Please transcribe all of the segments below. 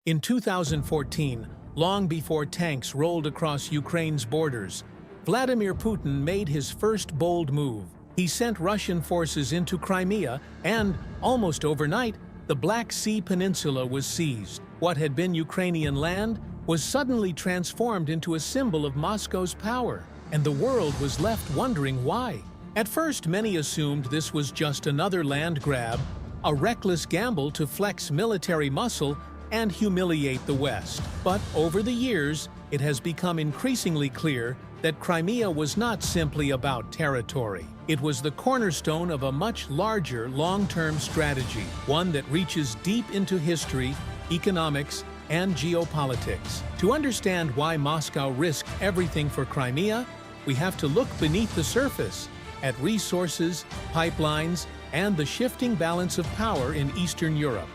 In 2014, long before tanks rolled across Ukraine's borders, Vladimir Putin made his first bold move. He sent Russian forces into Crimea and, almost overnight, the Black Sea Peninsula was seized. What had been Ukrainian land was suddenly transformed into a symbol of Moscow's power, and the world was left wondering why. At first, many assumed this was just another land grab, a reckless gamble to flex military muscle and humiliate the West. But over the years, it has become increasingly clear that Crimea was not simply about territory. It was the cornerstone of a much larger long-term strategy, one that reaches deep into history, economics, and geopolitics. To understand why Moscow risked everything for Crimea, we have to look beneath the surface at resources, pipelines, and the shifting balance of power in Eastern Europe.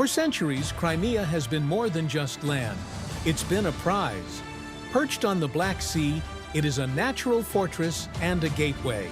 For centuries, Crimea has been more than just land. It's been a prize. Perched on the Black Sea, it is a natural fortress and a gateway.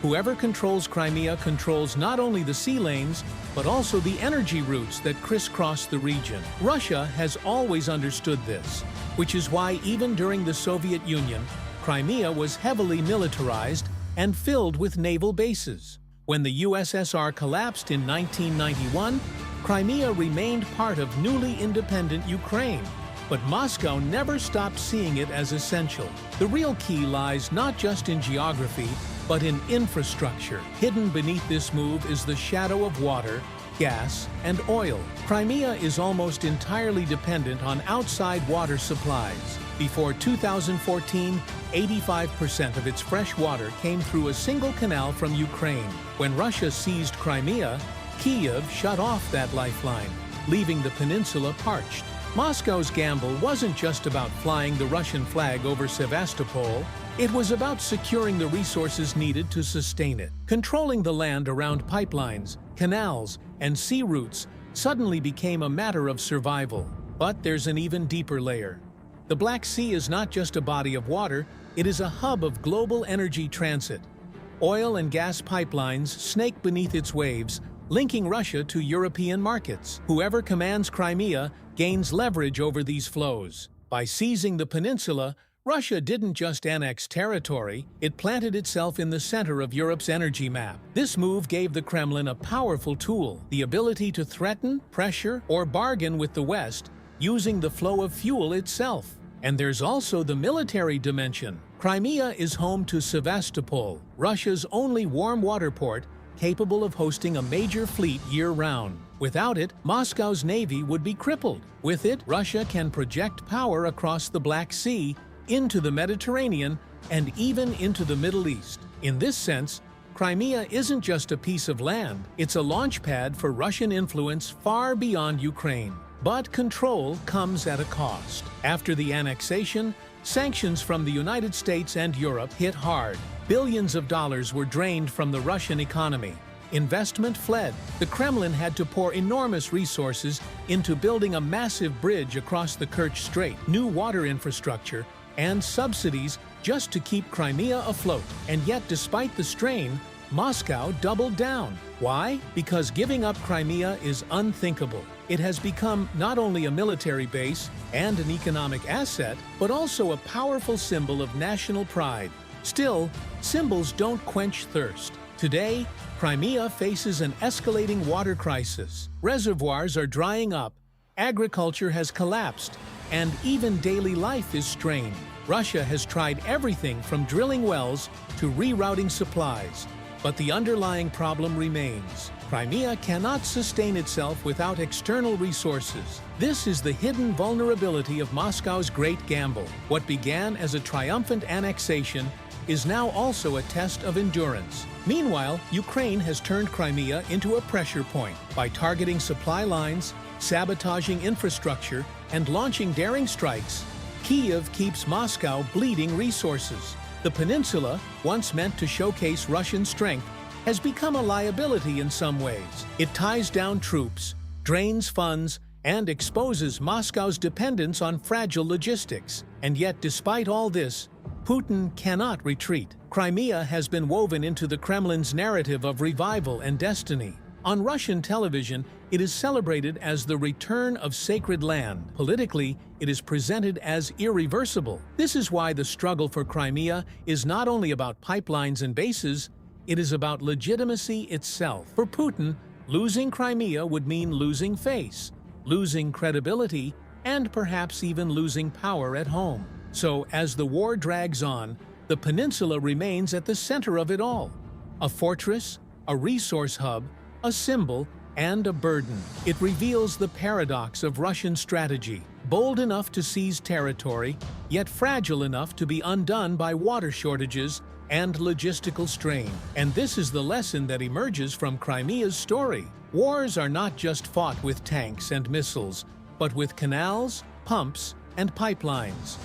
Whoever controls Crimea controls not only the sea lanes, but also the energy routes that crisscross the region. Russia has always understood this, which is why even during the Soviet Union, Crimea was heavily militarized and filled with naval bases. When the USSR collapsed in 1991, Crimea remained part of newly independent Ukraine, but Moscow never stopped seeing it as essential. The real key lies not just in geography, but in infrastructure. Hidden beneath this move is the shadow of water, gas, and oil. Crimea is almost entirely dependent on outside water supplies. Before 2014, 85% of its fresh water came through a single canal from Ukraine. When Russia seized Crimea, Kyiv shut off that lifeline, leaving the peninsula parched. Moscow's gamble wasn't just about flying the Russian flag over Sevastopol, it was about securing the resources needed to sustain it. Controlling the land around pipelines, canals, and sea routes suddenly became a matter of survival. But there's an even deeper layer. The Black Sea is not just a body of water, it is a hub of global energy transit. Oil and gas pipelines snake beneath its waves, linking Russia to European markets. Whoever commands Crimea gains leverage over these flows. By seizing the peninsula, Russia didn't just annex territory, it planted itself in the center of Europe's energy map. This move gave the Kremlin a powerful tool, the ability to threaten, pressure, or bargain with the West using the flow of fuel itself. And there's also the military dimension. Crimea is home to Sevastopol, Russia's only warm water port, capable of hosting a major fleet year-round. Without it, Moscow's navy would be crippled. With it, Russia can project power across the Black Sea, into the Mediterranean, and even into the Middle East. In this sense, Crimea isn't just a piece of land, it's a launchpad for Russian influence far beyond Ukraine. But control comes at a cost. After the annexation, sanctions from the United States and Europe hit hard. Billions of dollars were drained from the Russian economy. Investment fled. The Kremlin had to pour enormous resources into building a massive bridge across the Kerch Strait, new water infrastructure, and subsidies just to keep Crimea afloat. And yet, despite the strain, Moscow doubled down. Why? Because giving up Crimea is unthinkable. It has become not only a military base and an economic asset, but also a powerful symbol of national pride. Still, symbols don't quench thirst. Today, Crimea faces an escalating water crisis. Reservoirs are drying up, agriculture has collapsed, and even daily life is strained. Russia has tried everything from drilling wells to rerouting supplies. But the underlying problem remains. Crimea cannot sustain itself without external resources. This is the hidden vulnerability of Moscow's great gamble. What began as a triumphant annexation is now also a test of endurance. Meanwhile, Ukraine has turned Crimea into a pressure point by targeting supply lines, sabotaging infrastructure, and launching daring strikes. Kyiv keeps Moscow bleeding resources. The peninsula, once meant to showcase Russian strength, has become a liability in some ways. It ties down troops, drains funds, and exposes Moscow's dependence on fragile logistics. And yet, despite all this, Putin cannot retreat. Crimea has been woven into the Kremlin's narrative of revival and destiny. On Russian television, it is celebrated as the return of sacred land. Politically, it is presented as irreversible. This is why the struggle for Crimea is not only about pipelines and bases, it is about legitimacy itself. For Putin, losing Crimea would mean losing face, losing credibility, and perhaps even losing power at home. So, as the war drags on, the peninsula remains at the center of it all. A fortress, a resource hub, a symbol, and a burden. It reveals the paradox of Russian strategy, bold enough to seize territory, yet fragile enough to be undone by water shortages and logistical strain. And this is the lesson that emerges from Crimea's story. Wars are not just fought with tanks and missiles, but with canals, pumps, and pipelines.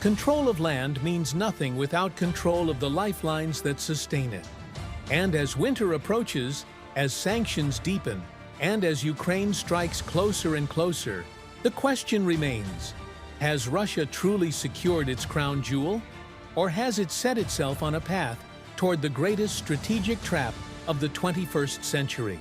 Control of land means nothing without control of the lifelines that sustain it. And as winter approaches, as sanctions deepen, and as Ukraine strikes closer and closer, the question remains: has Russia truly secured its crown jewel? Or has it set itself on a path toward the greatest strategic trap of the 21st century?